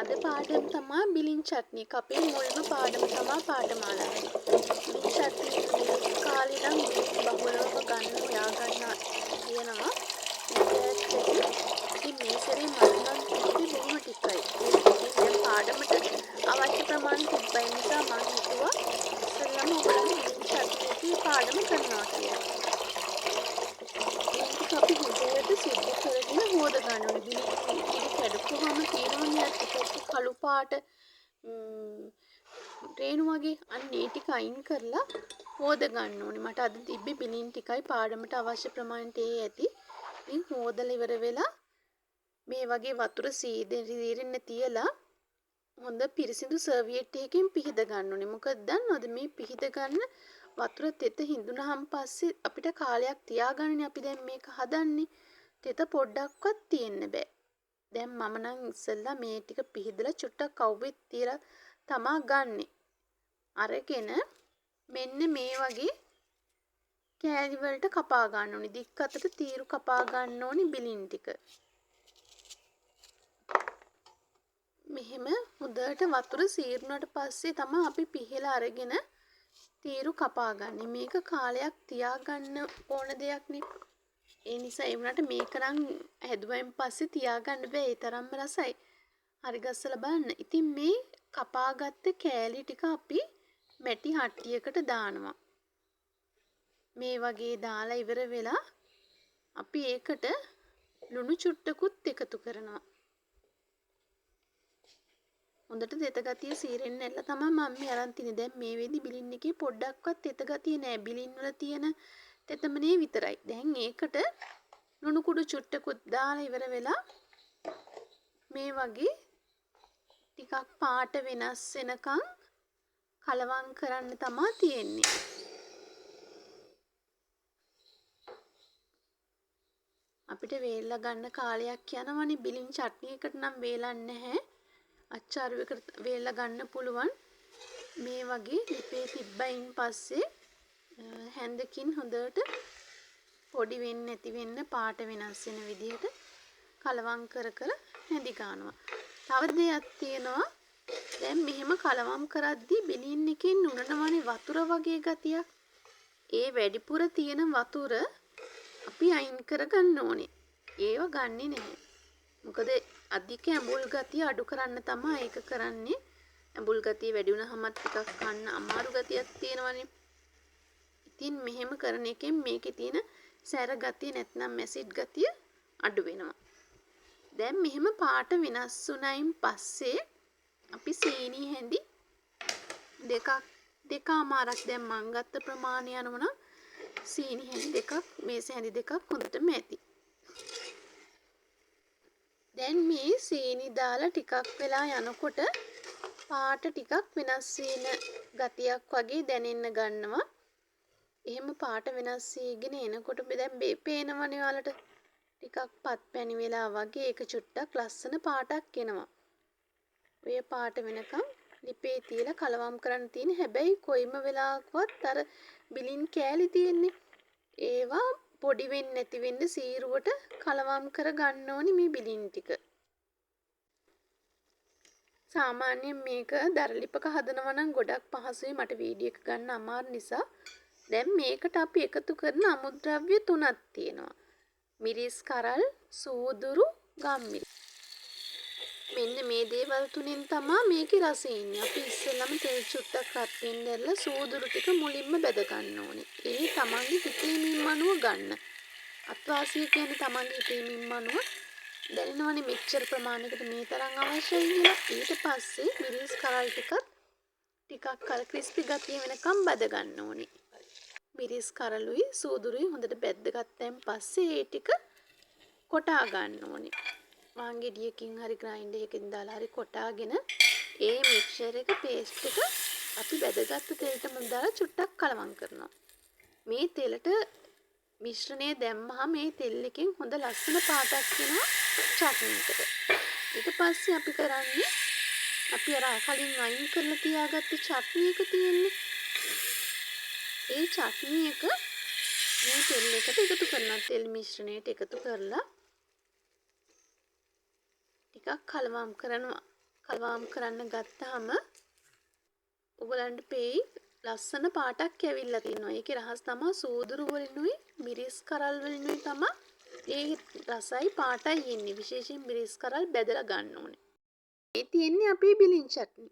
අද පාඩම තමා බිලින් චට්නි එක. අපේ මුල්ම පාඩම තමා පාඨමාලාවේ. බිලි චට්නි මේ කාලේ නම් බිලි බහුලවම ගන්න හොයාගන්න තියෙනවා. ඉතින් මේ සැරේ මට නම් තිබ්බේ බොහොම ටිකයි. ඉතින් දැන් පාඩමට අවශ්‍ය ප්‍රමාණය තිබ්බයි නිසා මම හිතුවා ඉස්සෙල්ලාම ඔයගොල්ලන්ට බිලි චට්නි එකේ පාඩම කරනවා කියලා. ඒක අපි හොඳට සිද්ධ කරගෙන හොද ගන්න ඕනේ. බිලි කැඩපුවාම තියෙනවනේ ටිකක් කළු පාට රේණු වගේ අන්න ඒ ටික අයින් කරලා හොද ගන්න ඕනේ. මට අද තිබ්බේ බිලින් ටිකයි පාඩමට අවශ්‍ය ප්‍රමාණයට ඒ ඇති. ඉතින් හොදලා ඉවර වෙලා මේ වගේ වතුර සීදෙන්න තියලා හොඳ පිරිසිදු සර්වියට් එකකින් පිහිද ගන්න ඕනේ. මොකද දන්නවද මේ පිහිද ගන්න වතුර තෙත හිඳුනහම පස්සේ අපිට කාලයක් තියාගන්නනේ අපි දැන් මේක හදන්නේ. තෙත පොඩ්ඩක්වත් තියෙන්න බෑ. දැන් මම නම් ඉස්සෙල්ලා මේ ටික පිහිදලා චුට්ටක් කවුවෙත් තියලා තමා ගන්නෙ. අරගෙන මෙන්න මේ වගේ කෑලි වලට කපා ගන්න ඕනේ. දික් අතට තීරු කපා ගන්න ඕනේ බිලින් ටික. මෙහෙම හොඳට වතුර සීරුණාට පස්සේ තමයි අපි පිහලා අරගෙන තීරු කපා ගන්න. මේක කාලයක් තියාගන්න ඕන දෙයක් නේ. ඒ නිසා ඒ වුණාට මේක නම් හැදුවෙන් පස්සේ තියාගන්න බෑ. ඒ තරම්ම රසයි. හරි ගස්සලා බලන්න. ඉතින් මේ කපාගත්ත කෑලි ටික අපි මැටි හට්ටියකට දානවා. මේ වගේ දාලා ඉවර වෙලා අපි ඒකට ලුණු චුට්ටකුත් එකතු කරනවා. හොඳට තෙත ගතිය සීරෙන්න නැල්ල තමයි මම මේ අරන් තින්නේ. දැන් මේ වෙදි බිලින් එකේ පොඩ්ඩක්වත් තෙත ගතිය නෑ. බිලින් වල තියෙන තෙතමනේ විතරයි. දැන් ඒකට ලුණු කුඩු චුට්ටකුත් දාලා ඉවර වෙලා මේ වගේ ටිකක් පාට වෙනස් වෙනකන් කලවම් කරන්න තමයි තියෙන්නේ. අපිට වේලලා ගන්න කාලයක් යනවනේ. බිලින් චට්නි එකට නම් වේලන්නේ නැහැ. අච්චාරුවකට වේලලා ගන්න පුළුවන්. මේ වගේ ලිපේ තිබ්බයින් පස්සේ හැන්දකින් හොඳට පොඩි වෙන්නේ නැති වෙන්න පාට වෙනස් වෙන විදිහට කලවම් කර කර හැඳි ගන්නවා. තව දෙයක් තියෙනවා. දැන් මෙහෙම කලවම් කරද්දී බිලින් එකෙන් උනනවනේ වතුර වගේ ගතියක්. ඒ වැඩිපුර තියෙන වතුර අපි අයින් කරගන්න ඕනේ. ඒව ගන්නෙ නැහැ. මොකද අධික ඇඹුල් ගතිය අඩු කරන්න තමයි ඒක කරන්නේ. ඇඹුල් ගතිය වැඩි වුණාම ටිකක් කන්න අමාරු ගතියක් තියෙනවනේ. ඉතින් මෙහෙම කරන එකෙන් මේකේ තියෙන සැර ගතිය නැත්නම් ඇසිඩ් ගතිය අඩු වෙනවා. දැන් මෙහෙම පාට වෙනස් වුණයින් පස්සේ අපි සීනි හැඳි දෙකමාරක් දැන් මං ගත්ත ප්‍රමාණය අනුව නම් සීනි හැඳි දෙකක් මේස හැඳි දෙකක් හොඳටම ඇති. දැන් මේ සීනි දාලා ටිකක් වෙලා යනකොට පාට ටිකක් වෙනස් වෙන ගතියක් වගේ දැනෙන්න ගන්නවා. එහෙම පාට වෙනස් වීගෙන එනකොට දැන් පේනවනේ ඔයාලට ටිකක් පත් පැණි වෙලා වගේ ඒක චුට්ටක් ලස්සන පාටක් එනවා. ඔය පාට වෙනකම් ලිපේ තියලා කලවම් කරන්න තියෙන. හැබැයි කොයිම වෙලාවකවත් අර බිලින් කෑලි තියෙන්නේ. ඒවා පොඩි වෙන්නේ නැති වෙන්න සීරුවට කලවම් කර ගන්න ඕනි මේ බිලින් ටික. සාමාන්‍යයෙන් මේක දරලිපක හදනවා නම් ගොඩක් පහසුයි. මට වීඩියෝ එක ගන්න අමාරු නිසා. දැන් මේකට අපි එකතු කරන අමුද්‍රව්‍ය තුනක් තියෙනවා. මිරිස් කරල්, සූදුරු, ගම්මිරි. මෙන්න මේ දේවල් තුනෙන් තමයි මේකේ රසය ඉන්නේ. අපි ඉස්සෙල්ලම තෙල් චුට්ටක් රත් වෙන්න ඇරලා සූදුරු ටික මුලින්ම බෙද ගන්න ඕනේ. ඒ තමන්ගේ හිතීමින් අනුව ගන්න. අත්වාසිය කියන්නේ තමන්ගේ හිතීමින් අනුව දැනෙනවනේ මෙච්චර ප්‍රමාණයකට මේ තරම් අවශ්‍යයි කියලා. ඊට පස්සේ මිරිස් කරල් ටිකක් කර ක්‍රිස්පි ගතිය වෙනකම් බද ගන්න ඕනේ. මිරිස් කරලුයි සූදුරුයි හොඳට බැද්ද ගත්තයින් පස්සේ ඒ ටික කොටා ගන්න ඕනේ. වාංගෙඩියකින් හරි ග්‍රයින්ඩර් එකකින් දාලා හරි කොටාගෙන ඒ මික්ස්චර් එක පේස්ට් එක අපි බැදගත්තු තෙලටම දාලා චුට්ටක් කලවම් කරනවා. මේ තෙලට මිශ්‍රණය දැම්මහම මේ තෙල් එකෙන් හොඳ ලස්සන පාටක් එනවා චට්නියකට. ඊට පස්සේ අපි කරන්නේ අපි අර කලින් අයින් කරලා තියාගත්ත චට්නි එක තියෙන්නේ. ඒ චට්නි එක මේ තෙල් එකට එකතු කරනවා. තෙල් මිශ්‍රණයට එකතු කරලා ටිකක් කලවම් කරනවා. කලවම් කරන්න ගත්තාම ඔයගලන්ට පෙයි ලස්සන පාටක් ඇවිල්ලා තියෙනවා. ඒකේ රහස තමයි සූදුරු වලිනුයි මිරිස් කරල් වලිනුයි තමයි ඒ රසයි පාටයි එන්නේ. විශේෂයෙන් මිරිස් කරල් බෙදලා ගන්න ඕනේ. ඒ තියෙන්නේ අපේ බිලින් චට්නි.